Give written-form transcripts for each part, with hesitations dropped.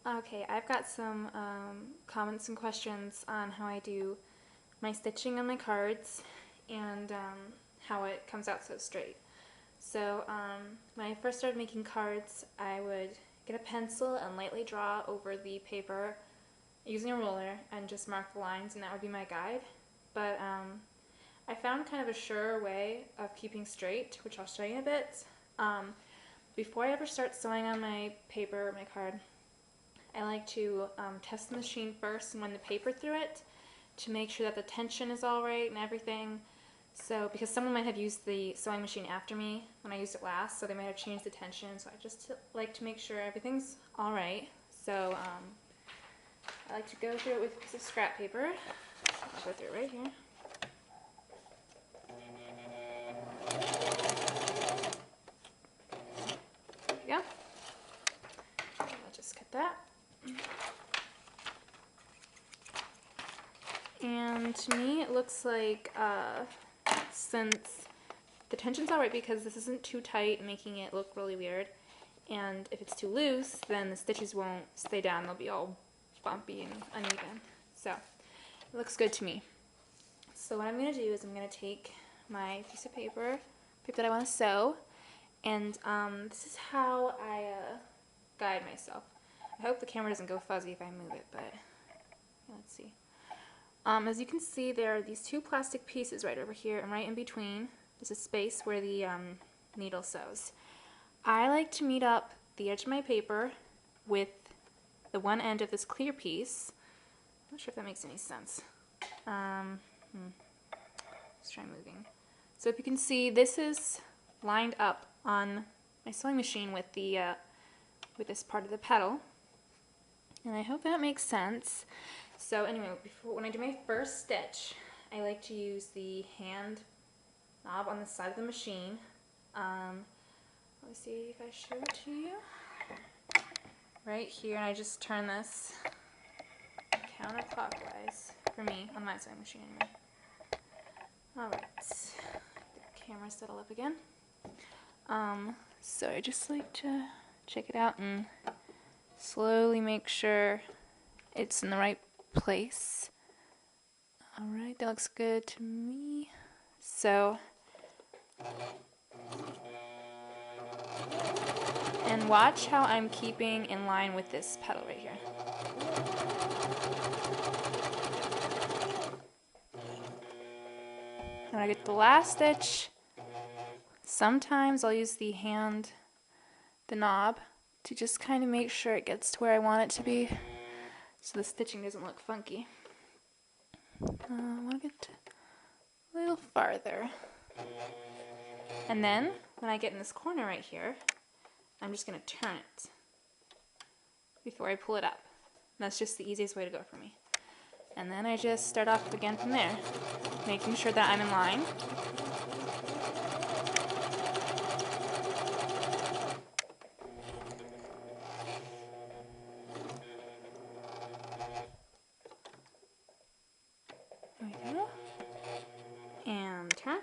Okay, I've got some comments and questions on how I do my stitching on my cards and how it comes out so straight. So when I first started making cards, I would get a pencil and lightly draw over the paper using a ruler and just mark the lines, and that would be my guide. But I found kind of a surer way of keeping straight, which I'll show you in a bit. Before I ever start sewing on my paper, my card, I like to test the machine first and run the paper through it to make sure that the tension is all right and everything. So, because someone might have used the sewing machine after me when I used it last, so they might have changed the tension, so I just like to make sure everything's all right. So, I like to go through it with a piece of scrap paper. I'll go through it right here. There we go. I'll just cut that. And to me, it looks like since the tension's alright because this isn't too tight, making it look really weird, and if it's too loose, then the stitches won't stay down. They'll be all bumpy and uneven. So it looks good to me. So what I'm going to do is I'm going to take my piece of paper that I want to sew, and this is how I guide myself. I hope the camera doesn't go fuzzy if I move it, but let's see. As you can see, there are these two plastic pieces right over here, and right in between there's a space where the needle sews. I like to meet up the edge of my paper with the one end of this clear piece. I'm not sure if that makes any sense. Let's try moving. So if you can see, this is lined up on my sewing machine with the with this part of the petal, and I hope that makes sense. So anyway, when I do my first stitch, I like to use the hand knob on the side of the machine. Let's see if I show it to you. Right here, and I just turn this counterclockwise for me on my sewing machine anyway. Alright, the camera settle up again. So I just like to check it out and slowly make sure it's in the right place. Alright, that looks good to me. So, and watch how I'm keeping in line with this petal right here. When I get the last stitch, sometimes I'll use the knob, to just kind of make sure it gets to where I want it to be, so the stitching doesn't look funky. I want to get a little farther. And then, when I get in this corner right here, I'm just going to turn it before I pull it up. That's just the easiest way to go for me. And then I just start off again from there, making sure that I'm in line. There we go. And turn.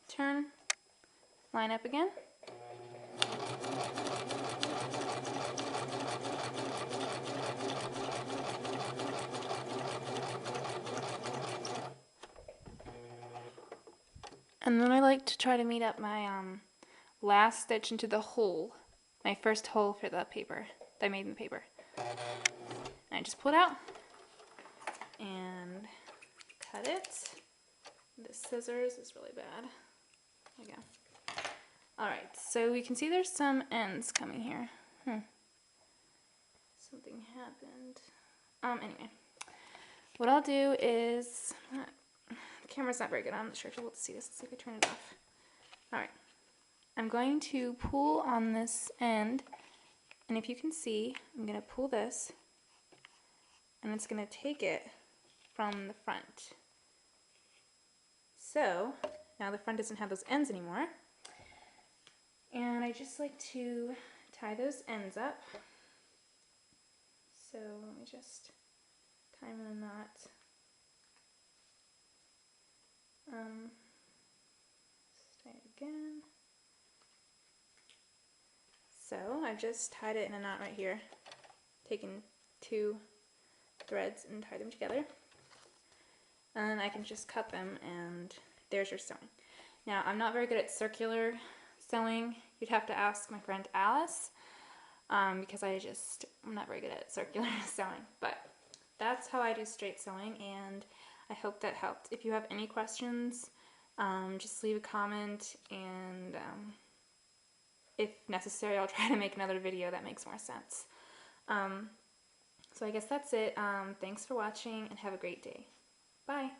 Turn, line up again. And then I like to try to meet up my last stitch into the hole, my first hole for the paper that I made in the paper. And I just pull it out and cut it. This scissors is really bad. There we go. Alright, so we can see there's some ends coming here. Something happened. Anyway, what I'll do is, the camera's not very good, I'm not sure if you'll be able to see this. Let's see if I turn it off. Alright, I'm going to pull on this end, and if you can see, I'm going to pull this, and it's going to take it from the front. So, now the front doesn't have those ends anymore. And I just like to tie those ends up. So let me just tie them in a knot. Let's tie it again. So I've just tied it in a knot right here, taken 2 threads and tied them together. And then I can just cut them, and there's your sewing. Now, I'm not very good at circular sewing. You'd have to ask my friend Alice, because I'm not very good at circular sewing. But that's how I do straight sewing, and I hope that helped. If you have any questions, just leave a comment, and if necessary, I'll try to make another video that makes more sense. So I guess that's it. Thanks for watching, and have a great day. Bye!